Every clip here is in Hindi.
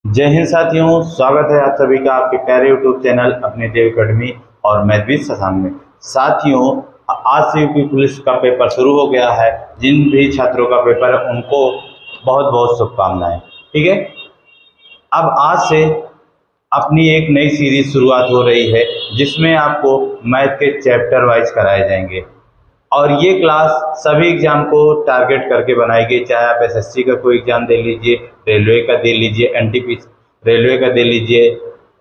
जय हिंद साथियों, स्वागत है आप सभी का आपके प्यारे यूट्यूब चैनल अपने देव अकेडमी और मैथवीज ससान में। साथियों, आज से यूपी पुलिस का पेपर शुरू हो गया है। जिन भी छात्रों का पेपर है उनको बहुत बहुत शुभकामनाएं। ठीक है, अब आज से अपनी एक नई सीरीज शुरुआत हो रही है जिसमें आपको मैथ के चैप्टर वाइज कराए जाएंगे और ये क्लास सभी एग्जाम को टारगेट करके बनाई गई। चाहे आप एसएससी का कोई एग्जाम दे लीजिए, रेलवे का दे लीजिए, एनटीपीसी रेलवे का दे लीजिए,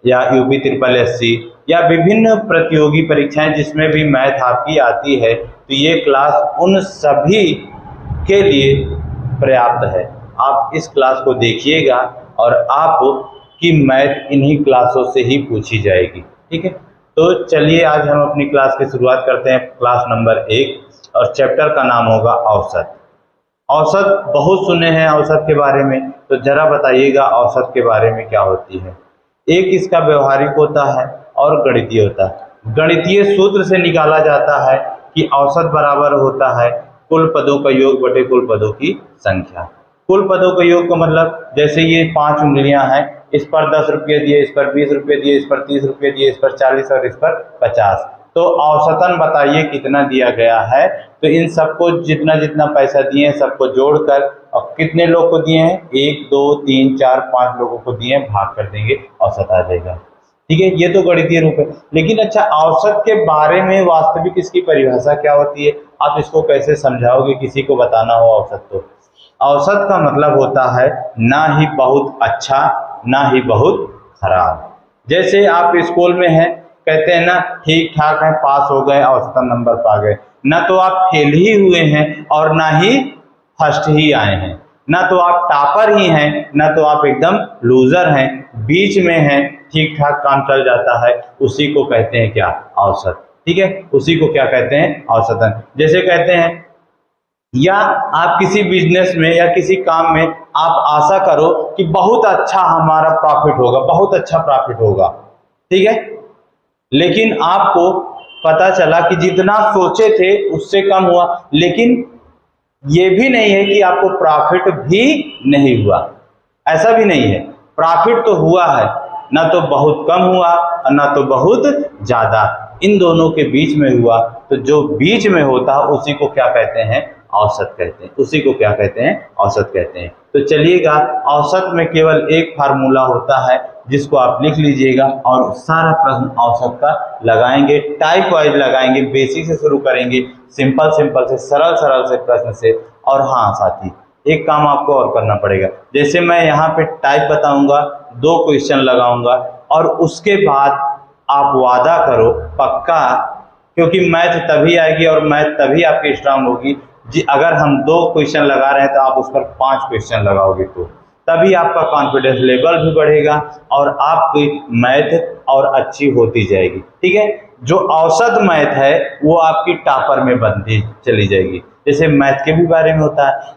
या यूपी ट्रिपल एससी या विभिन्न प्रतियोगी परीक्षाएं जिसमें भी मैथ आपकी आती है, तो ये क्लास उन सभी के लिए पर्याप्त है। आप इस क्लास को देखिएगा और आप की मैथ इन्हीं क्लासों से ही पूछी जाएगी। ठीक है, तो चलिए आज हम अपनी क्लास की शुरुआत करते हैं। क्लास नंबर 1 और चैप्टर का नाम होगा औसत। औसत बहुत सुने हैं औसत के बारे में, तो जरा बताइएगा औसत के बारे में क्या होती है। एक इसका व्यवहारिक होता है और गणितीय होता है। गणितीय सूत्र से निकाला जाता है कि औसत बराबर होता है कुल पदों का योग बटे कुल पदों की संख्या। कुल पदों का योग का मतलब, जैसे ये 5 उंगलियां हैं, इस पर 10 रुपये दिए, इस पर 20 रुपये दिए, इस पर 30 रुपये दिए, इस पर 40 और इस पर 50, तो औसतन बताइए कितना दिया गया है। तो इन सबको जितना जितना पैसा दिए हैं सबको जोड़कर, और कितने लोग को दिए हैं, 1 2 3 4 5 लोगों को दिए हैं, भाग कर देंगे, औसत आ जाएगा। ठीक है, ये तो गणितीय रूप है। लेकिन अच्छा, औसत के बारे में वास्तविक इसकी परिभाषा क्या होती है, आप इसको कैसे समझाओगे, किसी को बताना हो औसत तो। औसत का मतलब होता है ना ही बहुत अच्छा ना ही बहुत खराब। जैसे आप स्कूल में हैं, कहते हैं ना ठीक ठाक है, पास हो गए, औसतन नंबर पा गए, ना तो आप फेल ही हुए हैं और ना ही फर्स्ट ही आए हैं, ना तो आप टॉपर ही हैं ना तो आप एकदम लूजर हैं, बीच में हैं, ठीक ठाक काम चल जाता है, उसी को कहते हैं क्या, औसत। ठीक है, उसी को क्या कहते हैं, औसतन। जैसे कहते हैं, या आप किसी बिजनेस में या किसी काम में आप आशा करो कि बहुत अच्छा हमारा प्रॉफिट होगा, बहुत अच्छा प्रॉफिट होगा। ठीक है, लेकिन आपको पता चला कि जितना सोचे थे उससे कम हुआ, लेकिन ये भी नहीं है कि आपको प्रॉफिट भी नहीं हुआ, ऐसा भी नहीं है। प्रॉफिट तो हुआ है, ना तो बहुत कम हुआ और ना तो बहुत ज्यादा, इन दोनों के बीच में हुआ। तो जो बीच में होता है उसी को क्या कहते हैं, औसत कहते हैं। उसी को क्या कहते हैं, औसत कहते हैं। तो चलिएगा, औसत में केवल एक फार्मूला होता है जिसको आप लिख लीजिएगा और सारा प्रश्न औसत का लगाएंगे, टाइप वाइज लगाएंगे, बेसिक से शुरू करेंगे, सिंपल सिंपल से, सरल सरल से प्रश्न से। और हाँ साथी, एक काम आपको और करना पड़ेगा। जैसे मैं यहाँ पे टाइप बताऊंगा, 2 क्वेश्चन लगाऊंगा, और उसके बाद आप वादा करो पक्का, क्योंकि मैथ तभी आएगी और मैथ तभी आपकी स्ट्रांग होगी जी अगर हम 2 क्वेश्चन लगा रहे हैं तो आप उस पर 5 क्वेश्चन लगाओगे, तो तभी आपका कॉन्फिडेंस लेवल भी बढ़ेगा और आपकी मैथ और अच्छी होती जाएगी। ठीक है, जो औसत मैथ है वो आपकी टॉपर में बनती चली जाएगी। जैसे मैथ के भी बारे में होता है,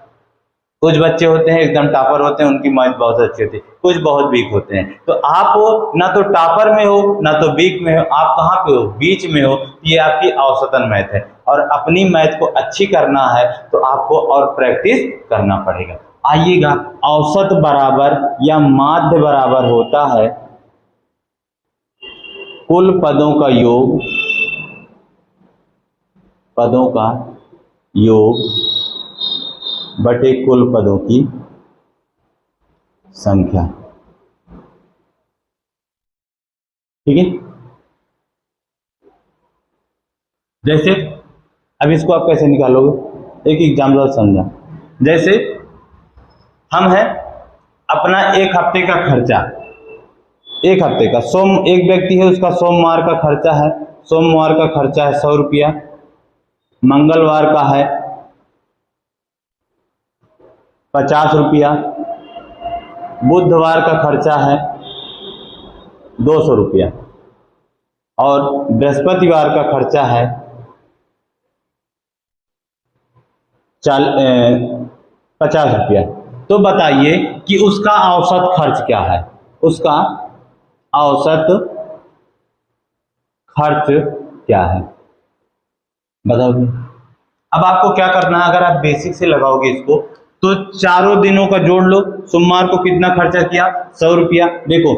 कुछ बच्चे होते हैं एकदम टॉपर होते हैं, उनकी मैथ बहुत अच्छी होती है, कुछ बहुत वीक होते हैं। तो आप ना तो टॉपर में हो ना तो वीक में हो, आप कहाँ पे हो, बीच में हो। ये आपकी औसतन मैथ है और अपनी मैथ को अच्छी करना है तो आपको और प्रैक्टिस करना पड़ेगा। आइएगा, औसत बराबर या माध्य बराबर होता है कुल पदों का योग, पदों का योग बटे कुल पदों की संख्या। ठीक है, जैसे अब इसको आप कैसे निकालोगे, एक एग्जाम्पल समझा। जैसे हम हैं, अपना एक हफ्ते का खर्चा, एक हफ्ते का एक व्यक्ति है, उसका सोमवार का खर्चा है, सोमवार का खर्चा है 100 रुपया, मंगलवार का है 50 रुपया, बुधवार का खर्चा है 200 रुपया और बृहस्पतिवार का खर्चा है 50 रुपया। तो बताइए कि उसका औसत खर्च क्या है, उसका औसत खर्च क्या है, बताओगे। अब आपको क्या करना है, अगर आप बेसिक से लगाओगे इसको तो चारों दिनों का जोड़ लो, सोमवार को कितना खर्चा किया, 100 रुपया। देखो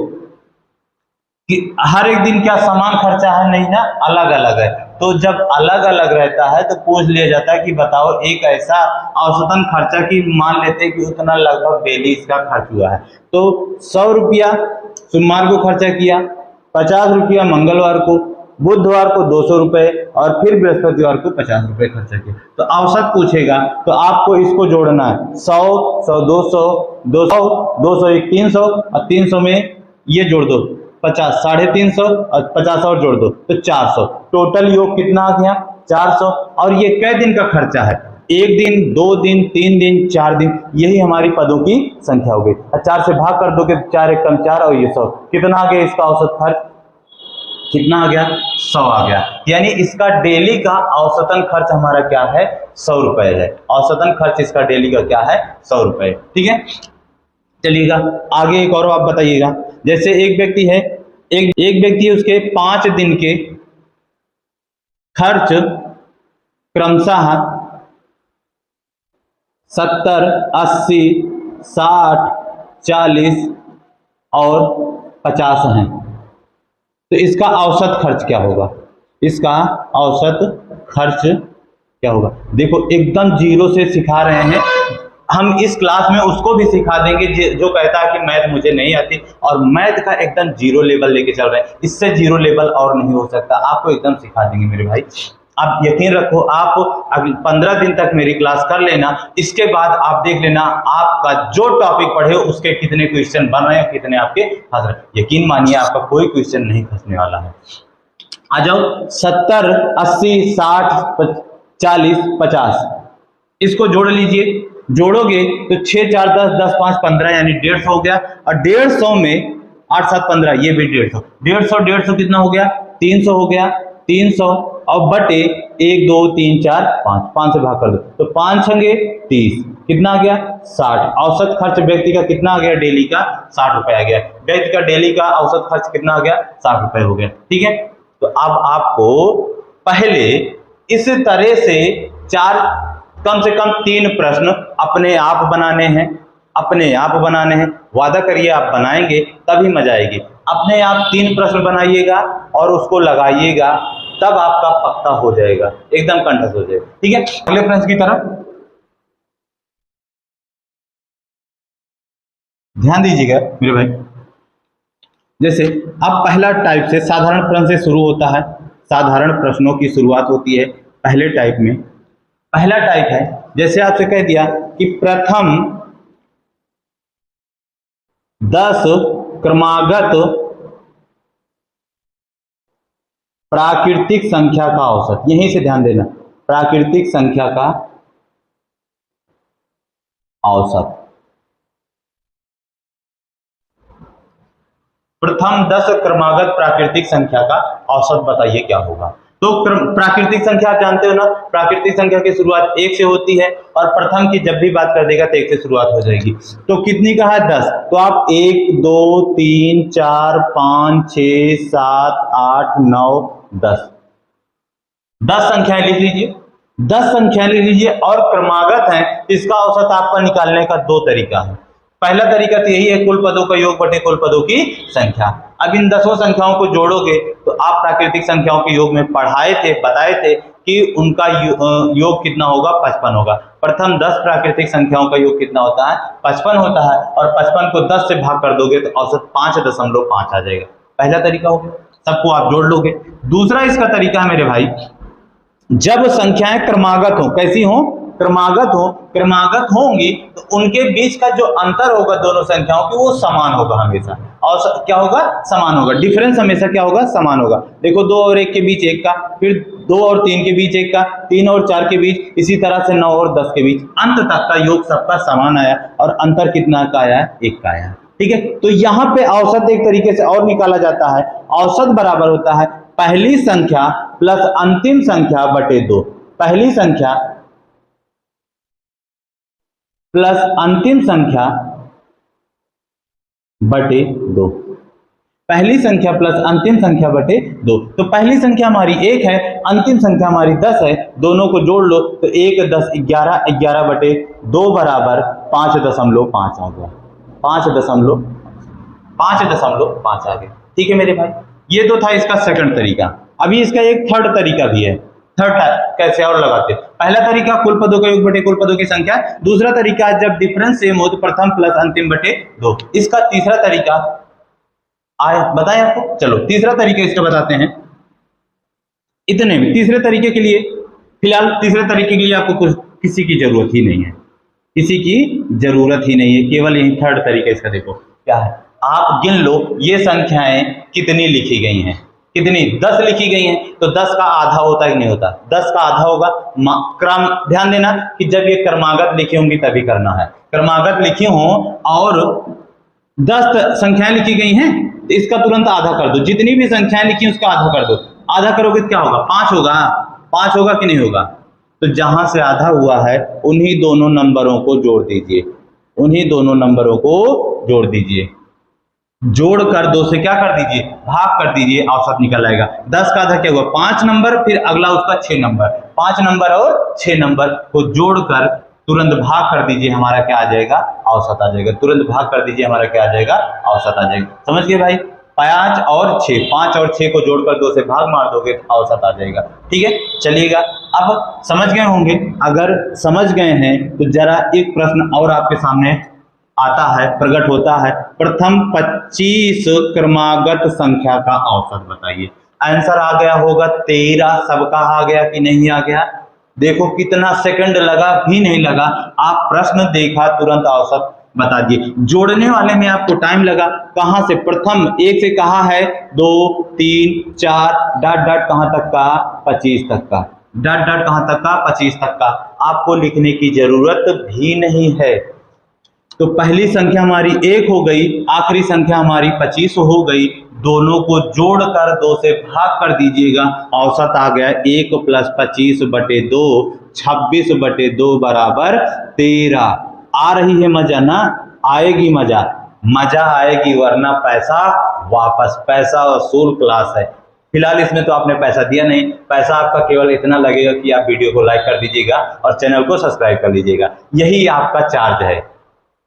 कि हर एक दिन क्या समान खर्चा है, नहीं ना, अलग अलग है। तो जब अलग अलग रहता है तो पूछ लिया जाता है कि बताओ एक ऐसा औसतन खर्चा की मान लेते हैं कि उतना लगभग डेली इसका खर्च हुआ है। तो 100 रुपया सोमवार को खर्चा किया, 50 रुपया मंगलवार को, बुधवार को 200 रुपए और फिर बृहस्पतिवार को 50 रुपए खर्चा किया। तो औसत पूछेगा तो आपको इसको जोड़ना है, 100 100 200 200 200 एक 300 और 300 में ये जोड़ दो 50, 350 और 50 और जोड़ दो तो 400। टोटल योग कितना आ गया, 400। और ये कै दिन का खर्चा है, 1 दिन 2 दिन 3 दिन 4 दिन, यही हमारी पदों की संख्या हो गई। 4 से भाग कर दोगे तो 4 एकम 4 और ये 100, कितना आ गया इसका औसत खर्च, कितना आ गया, 100 आ गया। यानी इसका डेली का औसतन खर्च हमारा क्या है, 100 रुपए है। औसतन खर्च इसका डेली का क्या है, 100 रुपए। ठीक है, चलिएगा आगे एक और आप बताइएगा। जैसे एक व्यक्ति है, एक व्यक्ति है, उसके 5 दिन के खर्च क्रमशः 70 80 60 40 और 50 हैं। तो इसका औसत खर्च क्या होगा, इसका औसत खर्च क्या होगा। देखो एकदम जीरो से सिखा रहे हैं हम, इस क्लास में उसको भी सिखा देंगे जो कहता है कि मैथ मुझे नहीं आती, और मैथ का एकदम जीरो लेवल लेके चल रहे हैं। इससे जीरो लेवल और नहीं हो सकता, आपको एकदम सिखा देंगे मेरे भाई। आप यकीन रखो, आप अगले 15 दिन तक मेरी क्लास कर लेना, इसके बाद आप देख लेना आपका जो टॉपिक पढ़े उसके कितने क्वेश्चन बन रहे हैं, कितने आपके फंस रहे। यकीन मानिए आपका कोई क्वेश्चन नहीं फंसने वाला है। आ जाओ 70 80 60 40 50, इसको जोड़ लीजिए। जोड़ोगे तो 6 4 10 10 5 15 यानी 150 हो गया। और 150 में 8 7 15, ये भी 150 150 150 कितना हो गया, 300 हो गया। 300 और बटे 1 2 3 4 5, 5 से भाग कर दो तो 5 छंगे 30, कितना आ गया, 60। औसत खर्च व्यक्ति का कितना आ गया, डेली का 60 रुपए आ गया। व्यक्ति का डेली का औसत खर्च कितना आ गया, 60 रुपए हो गया। ठीक है, तो अब आपको पहले इस तरह से कम से कम 3 प्रश्न अपने आप बनाने हैं, अपने आप बनाने हैं। वादा करिए आप बनाएंगे तभी मजा आएगी। अपने आप 3 प्रश्न बनाइएगा और उसको लगाइएगा, तब आपका पक्का हो जाएगा, एकदम कंठस्थ हो जाएगा। ठीक है, अगले प्रश्न की तरफ ध्यान दीजिएगा मेरे भाई। जैसे अब पहला टाइप से साधारण प्रश्न से शुरू होता है, साधारण प्रश्नों की शुरुआत होती है पहले टाइप में। पहला टाइप है, जैसे आपसे कह दिया कि प्रथम 10 क्रमागत प्राकृतिक संख्या का औसत, यहीं से ध्यान देना, प्राकृतिक संख्या का औसत। प्रथम 10 क्रमागत प्राकृतिक संख्या का औसत बताइए क्या होगा। तो प्राकृतिक संख्या आप जानते हो ना, प्राकृतिक संख्या की शुरुआत 1 से होती है और प्रथम की जब भी बात कर देगा तो 1 से शुरुआत हो जाएगी। तो कितनी का है, 10। तो आप 1 2 3 4 5 6 7 8 9 10 10 संख्याएं लिख लीजिए, 10 संख्याएं लिख लीजिए। और क्रमागत है, इसका औसत आपका निकालने का 2 तरीका है। पहला तरीका तो यही है, कुल पदों का योग बटे कुल पदों की संख्या। अब इन 10 संख्याओं को जोड़ोगे तो आप प्राकृतिक संख्याओं के योग में पढ़ाए थे, बताए थे कि उनका योग कितना होगा, 55 होगा। प्रथम 10 प्राकृतिक संख्याओं का योग कितना होता है, 55 होता है। और 55 को 10 से भाग कर दोगे तो औसत 5.5 आ जाएगा। पहला तरीका हो गया, सबको आप जोड़ लोगे। दूसरा इसका तरीका है मेरे भाई, जब संख्याएं क्रमागत हो, कैसी हो, क्रमागत होंगी तो उनके बीच का जो अंतर होगा दोनों संख्याओं की, वो समान होगा हमेशा। और क्या होगा, समान होगा। डिफरेंस हमेशा क्या होगा, समान होगा। देखो 2 और 1 के बीच 1 का, फिर 2 और 3 के बीच 1 का, 3 और 4 के बीच, इसी तरह से 9 और 10 के बीच, अंत तक का योग सबका समान आया। और अंतर कितना का आया, 1 का आया। ठीक है, तो यहाँ पे औसत एक तरीके से और निकाला जाता है। औसत बराबर होता है पहली संख्या प्लस अंतिम संख्या बटे 2। पहली संख्या प्लस अंतिम संख्या बटे 2। पहली संख्या प्लस अंतिम संख्या बटे 2। तो पहली संख्या हमारी 1 है, अंतिम संख्या हमारी 10 है, दोनों को जोड़ लो तो 1 10 11, 11 बटे 2 बराबर 5.5 आ गया, 5.5 आ गया। ठीक है मेरे भाई, ये तो था इसका सेकंड तरीका। अभी इसका एक थर्ड तरीका भी है। थर्ड कैसे और लगाते, पहला तरीका कुल पदों का योग बटे कुल पदों की संख्या, दूसरा तरीका जब डिफरेंस सेम हो तो प्रथम प्लस अंतिम बटे 2। इसका तीसरा तरीका आया, बताएं आपको। चलो तीसरा तरीका इसका बताते हैं। इतने में तीसरे तरीके के लिए, फिलहाल तीसरे तरीके के लिए आपको कुछ किसी की जरूरत ही नहीं है, किसी की जरूरत ही नहीं है, केवल यही थर्ड तरीका इसका। देखो क्या है, आप गिन लो ये संख्याएं कितनी लिखी गई हैं, कितनी 10 लिखी गई हैं, तो 10 का आधा होता ही नहीं होता, 10 का आधा होगा क्रम। ध्यान देना कि जब ये क्रमागत लिखी होंगी तभी करना है, क्रमागत लिखी हो और 10 संख्याएं लिखी गई हैं तो इसका तुरंत आधा कर दो, जितनी भी संख्याएं लिखी उसका आधा कर दो। आधा करोगे तो क्या होगा, 5 होगा, 5 होगा कि नहीं होगा। तो जहां से आधा हुआ है उन्हीं दोनों नंबरों को जोड़ दीजिए, उन्हीं दोनों नंबरों को जोड़ दीजिए, जोड़कर 2 से क्या कर दीजिए, भाग कर दीजिए, औसत निकल आएगा। 10 का आधा क्या हुआ, 5 नंबर, फिर अगला उसका 6 नंबर, 5 नंबर और 6 नंबर को जोड़कर तुरंत भाग कर दीजिए, हमारा क्या आ जाएगा, औसत आ जाएगा। तुरंत भाग कर दीजिए, हमारा क्या आ जाएगा, औसत आ जाएगा। समझ गए भाई, 5 और 6, 5 और 6 को जोड़कर 2 से भाग मार दोगे तो औसत आ जाएगा। ठीक है, चलिएगा। अब समझ गए होंगे, अगर समझ गए हैं तो जरा एक प्रश्न और आपके सामने आता है, प्रकट होता है। प्रथम 25 क्रमागत संख्या का औसत बताइए। आंसर आ गया होगा 13, सबका आ गया कि नहीं आ गया। देखो कितना सेकंड लगा भी नहीं लगा, आप प्रश्न देखा तुरंत औसत बता दिए। जोड़ने वाले में आपको टाइम लगा, कहां से, प्रथम 1 से कहा है 2 3 4 डॉट डॉट कहां तक का, 25 तक का, डॉट डॉट कहां तक का, 25 तक का। आपको लिखने की जरूरत भी नहीं है। तो पहली संख्या हमारी 1 हो गई, आखिरी संख्या हमारी 25 हो गई, दोनों को जोड़कर 2 से भाग कर दीजिएगा, औसत आ गया 1 प्लस 25 बटे 2, 26 बटे 2 बराबर 13। आ रही है मजा ना, आएगी मजा, मजा आएगी, वरना पैसा वापस, पैसा वसूल क्लास है। फिलहाल इसमें तो आपने पैसा दिया नहीं, पैसा आपका केवल इतना लगेगा कि आप वीडियो को लाइक कर दीजिएगा और चैनल को सब्सक्राइब कर लीजिएगा, यही आपका चार्ज है,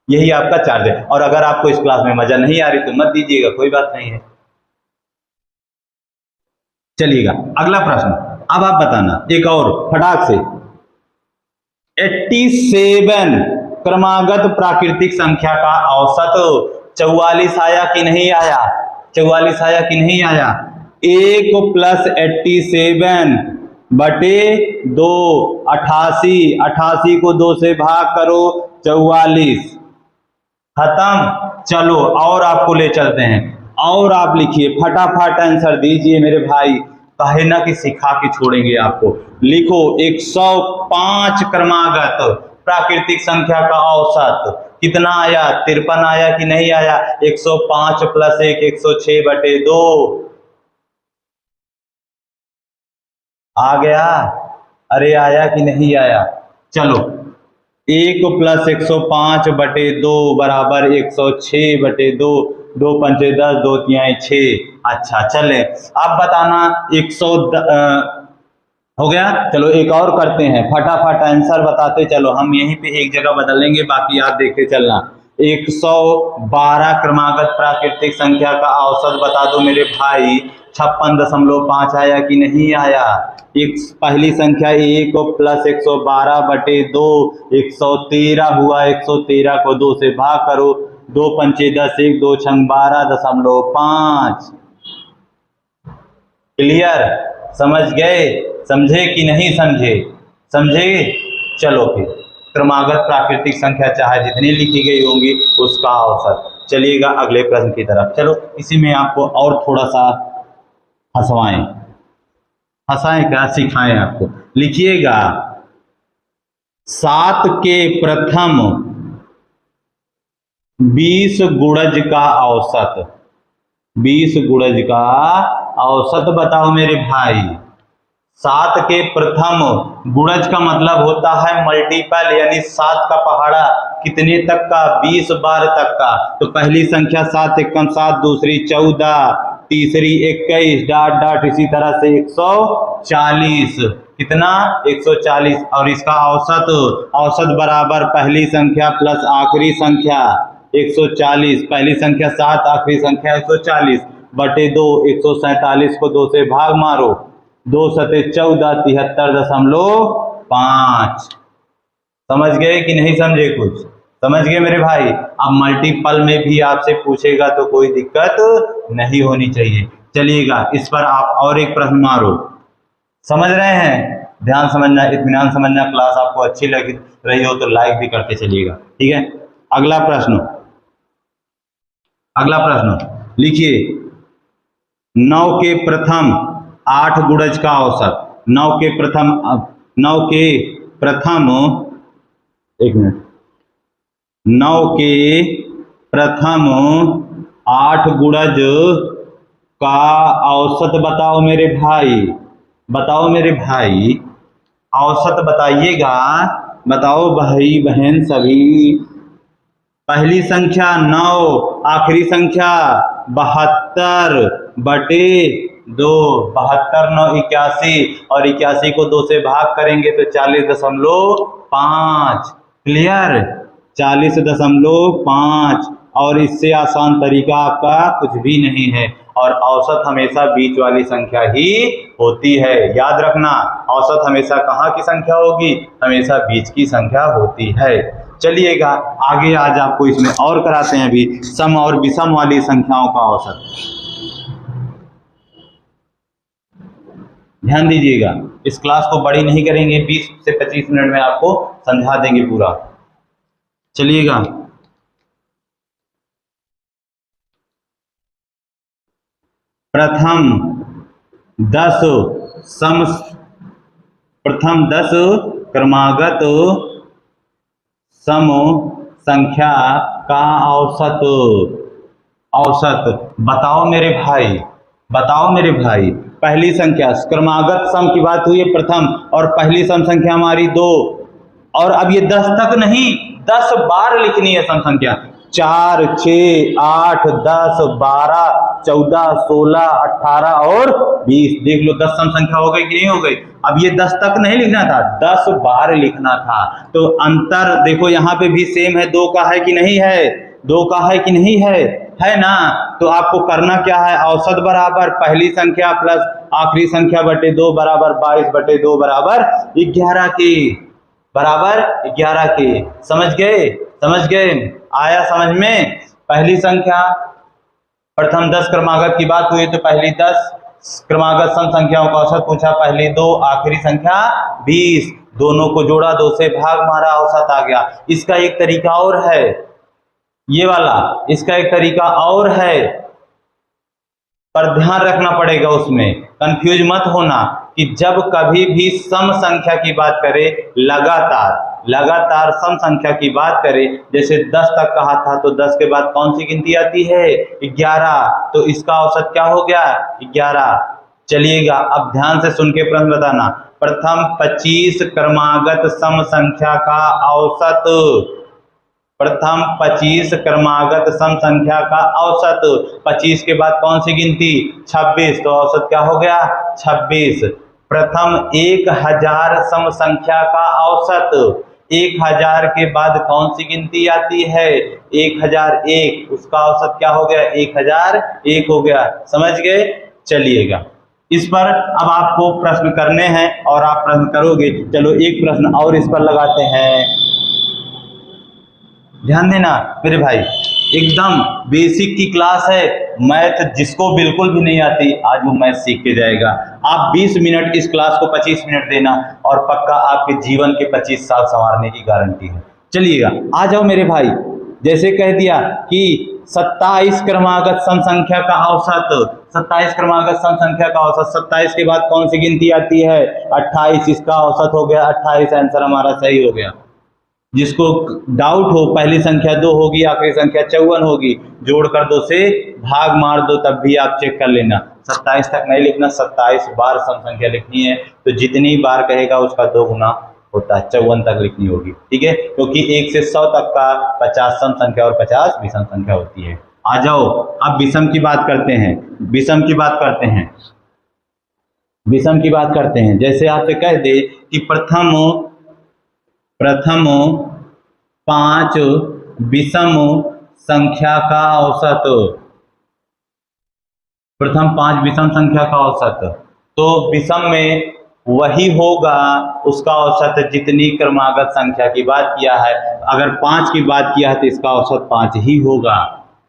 यही आपका चार्ज है। और अगर आपको इस क्लास में मजा नहीं आ रही तो मत दीजिएगा, कोई बात नहीं है। चलिएगा अगला प्रश्न, अब आप बताना एक और फटाक से। 87 क्रमागत प्राकृतिक संख्या का औसत 44 आया कि नहीं आया, 44 आया कि नहीं आया। 1 प्लस 87 बटे 2 88, 88 को 2 से भाग करो 44, खत्म। चलो और आपको ले चलते हैं, और आप लिखिए, फटाफट आंसर दीजिए मेरे भाई, कहे ना कि सिखा के छोड़ेंगे आपको। लिखो 105 क्रमागत प्राकृतिक संख्या का औसत कितना आया, 53 आया कि नहीं आया। 105 प्लस 1 106 बटे 2 आ गया, अरे आया कि नहीं आया। चलो 1 प्लस 105 बटे 2 बराबर 106 बटे 2, 2 पंचे 10, 2 तिहाई 6। अच्छा चले, अब बताना 100 हो गया। चलो एक और करते हैं, फटाफट आंसर बताते चलो, हम यहीं पे एक जगह बदल लेंगे, बाकी आप देखते चलना। 112 क्रमागत प्राकृतिक संख्या का औसत बता दो मेरे भाई। 56.5 आया कि नहीं आया। एक पहली संख्या 1 प्लस 112 बटे 2 113 हुआ, 113 को 2 से भाग करो, 2 पंचे 10, 1 2 छंग 12.5। क्लियर, समझ गए, समझे कि नहीं समझे, समझे। चलो फिर क्रमागत प्राकृतिक संख्या चाहे जितनी लिखी गई होंगी उसका औसत। चलिएगा अगले प्रश्न की तरफ। चलो इसी में आपको और थोड़ा सा हंसवाएं, हंसाएं क्या, सिखाएं आपको। लिखिएगा 7 के प्रथम 20 गुणज का औसत, 20 गुणज का औसत बताओ मेरे भाई। 7 के प्रथम गुणज का मतलब होता है मल्टीपल, यानी 7 का पहाड़ा कितने तक का, 20 बार तक का। तो पहली संख्या 7 एकम 7, दूसरी 14, तीसरी 21, डॉट डॉट इसी तरह से 140, कितना 140। और इसका औसत, औसत बराबर पहली संख्या प्लस आखिरी संख्या 140, पहली संख्या 7 आखिरी संख्या 140 बटे 2, 147 को 2 से भाग मारो, 2 सते 14, 73.5। समझ गए कि नहीं समझे? कुछ समझ गए मेरे भाई? अब मल्टीपल में भी आपसे पूछेगा तो कोई दिक्कत नहीं होनी चाहिए। चलिएगा इस पर आप और एक प्रश्न मारो। समझ रहे हैं? ध्यान समझना, इत्मीनान समझना। क्लास आपको अच्छी लग रही हो तो लाइक भी करते चलिएगा, ठीक है। अगला प्रश्न, अगला प्रश्न लिखिए, 9 के प्रथम 8 गुणज का औसत। 9 के प्रथम, 9 के प्रथम, एक मिनट, 9 के प्रथम 8 गुणज का औसत बताओ मेरे भाई, बताओ मेरे भाई, औसत बताइएगा, बताओ भाई बहन सभी। पहली संख्या 9, आखिरी संख्या 72 बटे 2, 72 9 81, और 81 को 2 से भाग करेंगे तो 40.5। क्लियर? 40.5। और इससे आसान तरीका आपका कुछ भी नहीं है। और औसत हमेशा बीच वाली संख्या ही होती है, याद रखना। औसत हमेशा कहाँ की संख्या होगी? हमेशा बीच की संख्या होती है। चलिएगा आगे, आज आपको इसमें और कराते हैं अभी सम और विषम वाली संख्याओं का औसत। ध्यान दीजिएगा, इस क्लास को बड़ी नहीं करेंगे, 20 से 25 मिनट में आपको समझा देंगे पूरा। चलिएगा, प्रथम 10 सम, प्रथम 10 क्रमागत सम संख्या का औसत। औसत बताओ मेरे भाई, बताओ मेरे भाई। पहली संख्या क्रमागत सम की बात हुई है प्रथम, और पहली सम संख्या हमारी 2, और अब ये 10 तक नहीं, 10 बार लिखनी है सम संख्या। 4, 6, 8, 10, 12, 14, 16, 18 और 20। देख लो 10 सम संख्या हो गई कि नहीं हो गई? अब ये 10 तक नहीं लिखना था, 10 बार लिखना था। तो अंतर देखो यहाँ पे भी सेम है, 2 का है कि नहीं है? 2 का है कि नहीं है? है ना? तो आपको करना क्या है? औसत बराबर पहली संख्या प्लस आखिरी संख्या बटे 2 बराबर 22 बटे 2 बराबर 11 के, बराबर 11 के। समझ गए? समझ गए? आया समझ में? पहली संख्या प्रथम 10 क्रमागत की बात हुई तो पहली 10 क्रमागत सम संख्याओं का औसत पूछा, पहली 2, आखिरी संख्या 20, दोनों को जोड़ा, 2 से भाग मारा, औसत आ गया। इसका एक तरीका और है, ये वाला, इसका एक तरीका और है, पर ध्यान रखना पड़ेगा, उसमें कंफ्यूज मत होना कि जब कभी भी सम संख्या की बात करें, लगातार सम संख्या की बात करें, जैसे 10 तक कहा था तो 10 के बाद कौन सी गिनती आती है? 11, तो इसका औसत क्या हो गया? 11। चलिएगा अब ध्यान से सुन के प्रश्न बताना। प्रथम 25 क्रमागत सम संख्या का औसत, प्रथम 25 क्रमागत सम संख्या का औसत। 25 के बाद कौन सी गिनती? 26, तो औसत क्या हो गया? 26। प्रथम 1000 सम संख्या का औसत, 1000 के बाद कौन सी गिनती आती है? 1001, उसका औसत क्या हो गया? 1001 हो गया। समझ गए? चलिएगा इस पर अब आपको प्रश्न करने हैं और आप प्रश्न करोगे। चलो एक प्रश्न और इस पर लगाते हैं। ध्यान देना मेरे भाई, एकदम बेसिक की क्लास है। मैथ जिसको बिल्कुल भी नहीं आती आज वो मैथ सीख के जाएगा। आप 20 मिनट इस क्लास को 25 मिनट देना और पक्का आपके जीवन के 25 साल संवारने की गारंटी है। चलिएगा आ जाओ मेरे भाई। जैसे कह दिया कि 27 क्रमागत सम संख्या का औसत, 27 क्रमागत सम संख्या का औसत, 27 के बाद कौन सी गिनती आती है? 28, इसका औसत हो गया 28। आंसर हमारा सही हो गया। जिसको डाउट हो, पहली संख्या 2 होगी, आखिरी संख्या 54 होगी, जोड़कर 2 से भाग मार दो, तब भी आप चेक कर लेना। 27 तक नहीं लिखना, 27 बार सम संख्या लिखनी है। तो जितनी बार कहेगा उसका 2 गुना होता है, 54 तक लिखनी होगी, ठीक है, क्योंकि 1 से 100 तक का 50 सम संख्या और 50 विषम संख्या होती है। आ जाओ अब विषम की बात करते हैं, विषम की बात करते हैं, विषम की बात करते हैं। जैसे आपसे कह दे कि प्रथम 5 विषम संख्या का औसत, प्रथम 5 विषम संख्या का औसत, तो विषम में वही होगा उसका औसत जितनी क्रमागत संख्या की बात किया है। अगर 5 की बात किया है तो इसका औसत 5 ही होगा।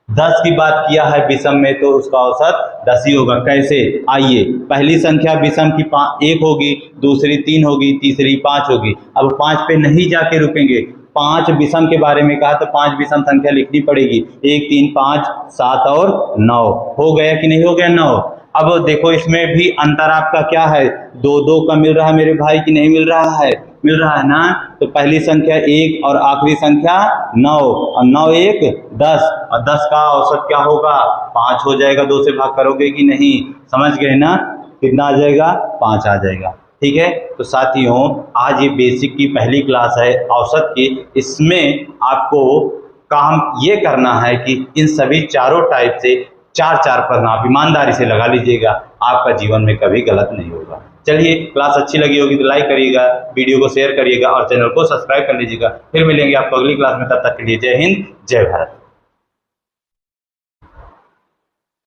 10 की बात किया है विषम में तो उसका औसत 10 ही होगा। कैसे? आइए, पहली संख्या विषम की 1 होगी, दूसरी 3 होगी, तीसरी 5 होगी। अब 5 पे नहीं जाके रुकेंगे, 5 विषम के बारे में कहा तो 5 विषम संख्या लिखनी पड़ेगी। 1 3 5 7 और 9 हो गया कि नहीं हो गया? 9। अब देखो इसमें भी अंतर आपका क्या है, 2 का मिल रहा है मेरे भाई कि नहीं मिल रहा है? मिल रहा है ना। तो पहली संख्या 1 और आखिरी संख्या 9, और 9 1 10, और 10 का औसत क्या होगा? 5 हो जाएगा। 2 से भाग करोगे कि नहीं? समझ गए ना? कितना आ जाएगा? 5 आ जाएगा। ठीक है, तो साथियों आज ये बेसिक की पहली क्लास है औसत की। इसमें आपको काम ये करना है कि इन सभी चारों टाइप से 4 प्रश्न आप ईमानदारी से लगा लीजिएगा, आपका जीवन में कभी गलत नहीं होगा। चलिए, क्लास अच्छी लगी होगी तो लाइक करिएगा, वीडियो को शेयर करिएगा और चैनल को सब्सक्राइब कर लीजिएगा। फिर मिलेंगे आपको अगली क्लास में, तब तक के लिए जय हिंद, जय भारत।